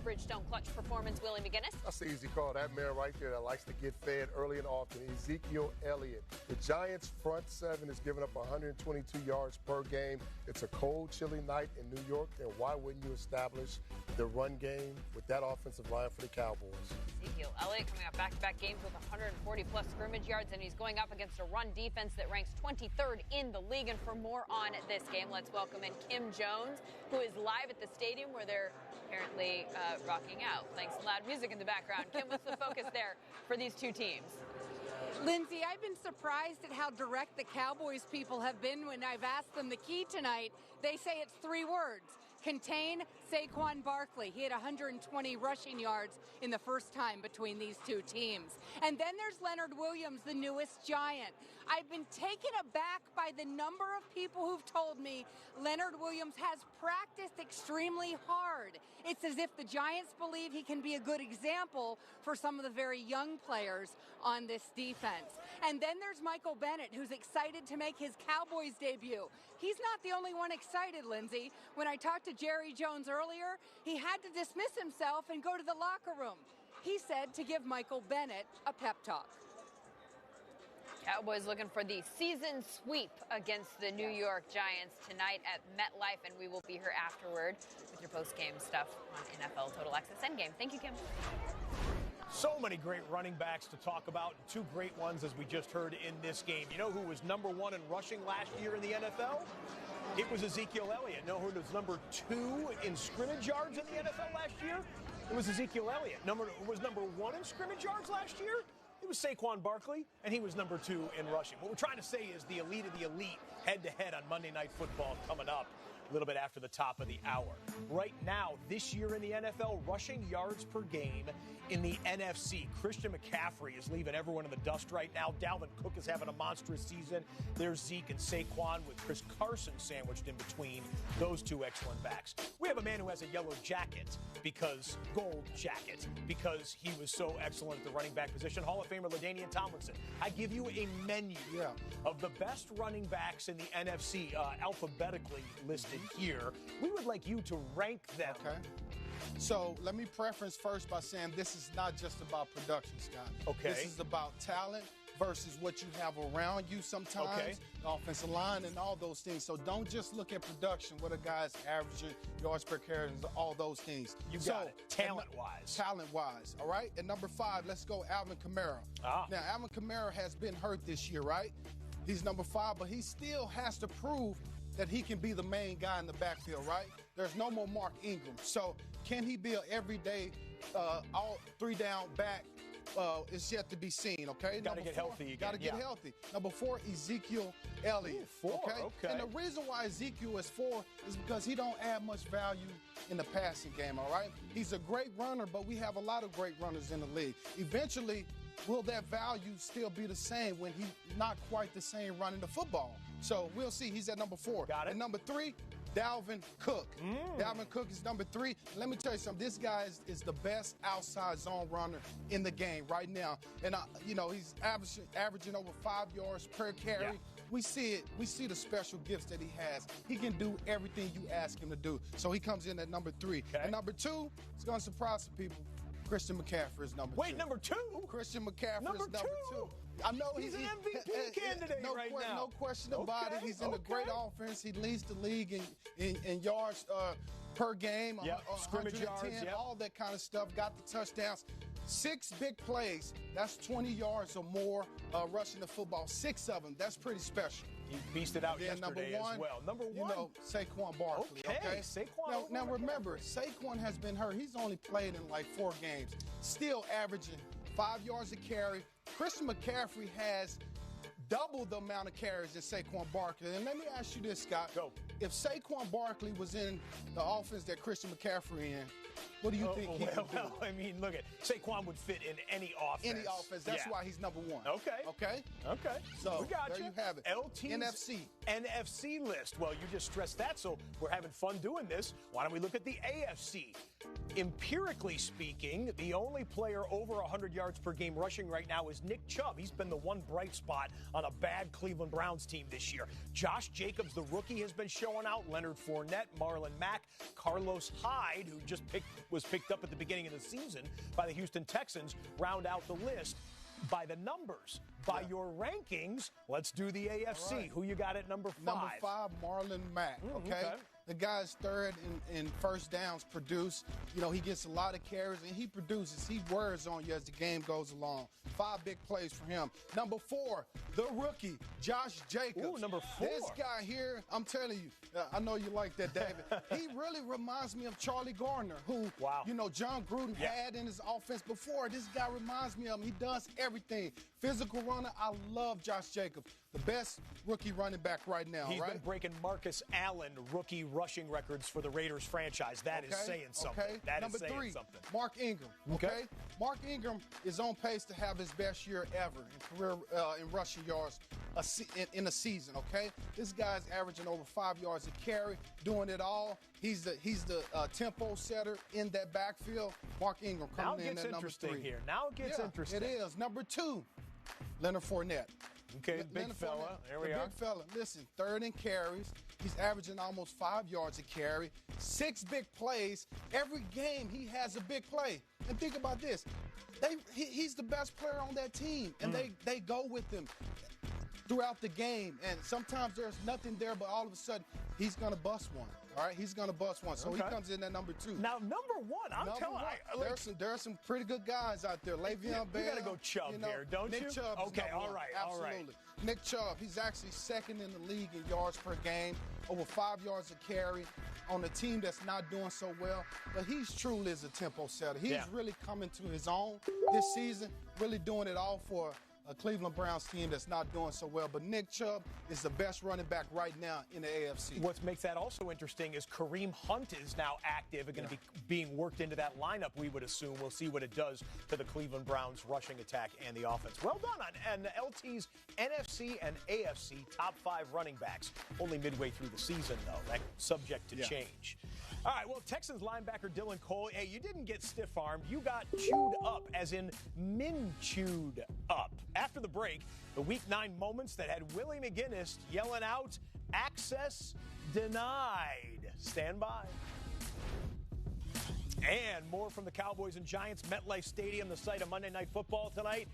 Bridgestone clutch performance. Willie McGinnis. That's an easy call. That man right there that likes to get fed early and often, Ezekiel Elliott. The Giants' front seven is giving up 122 yards per game. It's a cold, chilly night in New York, and why wouldn't you establish the run game with that offensive line for the Cowboys? Ezekiel Elliott coming up back-to-back games with 140-plus scrimmage yards, and he's going up against a run defense that ranks 23rd in the league. And for more on this game, let's welcome in Kim Jones, who is live at the stadium where they're apparently rocking out, playing some loud music in the background. Kim, what's the focus there for these two teams? Lindsay, I've been surprised at how direct the Cowboys people have been when I've asked them the key tonight. They say it's 3 words. Contain Saquon Barkley. He had 120 rushing yards in the first time between these two teams. And then there's Leonard Williams, the newest Giant. I've been taken aback by the number of people who've told me Leonard Williams has practiced extremely hard. It's as if the Giants believe he can be a good example for some of the very young players on this defense. And then there's Michael Bennett, who's excited to make his Cowboys debut. He's not the only one excited, Lindsay. When I talked to Jerry Jones earlier, he had to dismiss himself and go to the locker room. He said to give Michael Bennett a pep talk. Cowboys looking for the season sweep against the New York Giants tonight at MetLife, and we will be here afterward with your post-game stuff on NFL Total Access Endgame. Thank you, Kim. So many great running backs to talk about, and 2 great ones as we just heard in this game. You know who was number 1 in rushing last year in the NFL? It was Ezekiel Elliott. Know who was number 2 in scrimmage yards in the NFL last year? It was Ezekiel Elliott. Was number 1 in scrimmage yards last year? It was Saquon Barkley, and he was number 2 in rushing. What we're trying to say is the elite of the elite head-to-head on Monday Night Football coming up a little bit after the top of the hour. Right now, this year in the NFL, rushing yards per game in the NFC. Christian McCaffrey is leaving everyone in the dust right now. Dalvin Cook is having a monstrous season. There's Zeke and Saquon with Chris Carson sandwiched in between those 2 excellent backs. We have a man who has a yellow jacket gold jacket, because he was so excellent at the running back position. Hall of Famer LaDainian Tomlinson. I give you a menu of the best running backs in the NFC, alphabetically listed here. We would like you to rank them. Okay. So let me preference first by saying this is not just about production, Scott. Okay. This is about talent versus what you have around you sometimes, the offensive line and all those things. So don't just look at production, what a guy's averaging, yards per carry, all those things. You got it. Talent-wise. Talent-wise, all right? At number 5, let's go Alvin Kamara. Now, Alvin Kamara has been hurt this year, right? He's number 5, but he still has to prove that he can be the main guy in the backfield, right? There's no more Mark Ingram. So can he be an everyday, all 3-down back? It's yet to be seen, okay? Got to get healthy again. Got to get healthy. Number 4, Ezekiel Elliott. 4, okay. And the reason why Ezekiel is 4 is because he don't add much value in the passing game, all right? He's a great runner, but we have a lot of great runners in the league. Eventually, will that value still be the same when he's not quite the same running the football? So we'll see. He's at number 4. Got it. And number 3, Dalvin Cook. Dalvin Cook is number 3. Let me tell you something. This guy is the best outside zone runner in the game right now. And, he's averaging over 5 yards per carry. Yeah. We see it. We see the special gifts that he has. He can do everything you ask him to do. So he comes in at number 3. Okay. And number 2, it's going to surprise some people. Christian McCaffrey is number 2. Wait, number 2? Christian McCaffrey is number 2. I know he's an MVP candidate right now. No question about it. He's in a great offense. He leads the league in yards per game. Scrimmage yards. All that kind of stuff. Got the touchdowns. 6 big plays. That's 20 yards or more rushing the football. 6 of them. That's pretty special. He beasted out yesterday number 1, as well. Number 1. Saquon Barkley. Okay. Saquon. Now remember, Saquon has been hurt. He's only played in like 4 games. Still averaging 5 yards a carry. Christian McCaffrey has double the amount of carries as Saquon Barkley. And let me ask you this, Scott. Go. If Saquon Barkley was in the offense that Christian McCaffrey in, what do you think he would do? Well, I mean, look at Saquon would fit in any offense. Any offense. That's why he's number 1. Okay. So we got there you have it. LT's NFC list. Well, you just stressed that, so we're having fun doing this. Why don't we look at the AFC? empirically speaking, the only player over 100 yards per game rushing right now is Nick Chubb. He's been the one bright spot on a bad Cleveland Browns team this year. Josh Jacobs, the rookie, has been showing out. Leonard Fournette, Marlon Mack, Carlos Hyde, who just was picked up at the beginning of the season by the Houston Texans, round out the list. By the numbers, by your rankings, let's do the AFC. Right. Who you got at number 5? Number 5, Marlon Mack, okay? The guy's third in first downs produce. You know, he gets a lot of carries, and he produces. He wears on you as the game goes along. 5 big plays for him. Number 4, the rookie, Josh Jacobs. Ooh, number 4. This guy here, I'm telling you, I know you like that, David. He really reminds me of Charlie Gardner, who, you know, John Gruden had in his offense before. This guy reminds me of him. He does everything. Physical runner. I love Josh Jacobs. The best rookie running back right now, He's been breaking Marcus Allen rookie rushing records for the Raiders franchise. That is saying something. That Number is saying 3, something. Mark Ingram. Okay? Mark Ingram is on pace to have his best year ever in career in rushing yards in a season, okay? This guy's averaging over 5 yards a carry, doing it all. He's the tempo setter in that backfield. Mark Ingram coming in at number 3. Here. Now it gets interesting. It is. Number 2, Leonard Fournette. Okay, big fella. There we are. Big fella. Listen, 3rd in carries. He's averaging almost 5 yards a carry. 6 big plays. Every game he has a big play. And think about this. He's the best player on that team, and they go with him throughout the game. And sometimes there's nothing there, but all of a sudden he's going to bust one. All right, he's going to bust one. So he comes in at number 2. Now, number 1, I'm telling you. There are some pretty good guys out there. Le'Veon Bell. You got to go Chubb here, don't you? Nick Chubb. Okay, all right. Absolutely. Nick Chubb, he's actually 2nd in the league in yards per game, over 5 yards a carry on a team that's not doing so well. But he's truly is a tempo setter. He's really coming to his own this season, really doing it all for a Cleveland Browns team that's not doing so well. But Nick Chubb is the best running back right now in the AFC. What makes that also interesting is Kareem Hunt is now active and going to be being worked into that lineup, we would assume. We'll see what it does to the Cleveland Browns rushing attack and the offense. Well done on LT's NFC and AFC top 5 running backs. Only midway through the season, though. That's subject to change. All right, well, Texans linebacker Dylan Cole, hey, you didn't get stiff-armed. You got chewed up, as in min-chewed up. After the break, the Week 9 moments that had Willie McGinnis yelling out, access denied. Stand by. And more from the Cowboys and Giants. MetLife Stadium, the site of Monday Night Football tonight.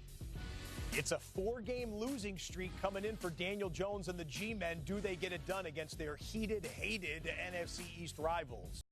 It's a 4-game losing streak coming in for Daniel Jones and the G-Men. Do they get it done against their heated, hated NFC East rivals?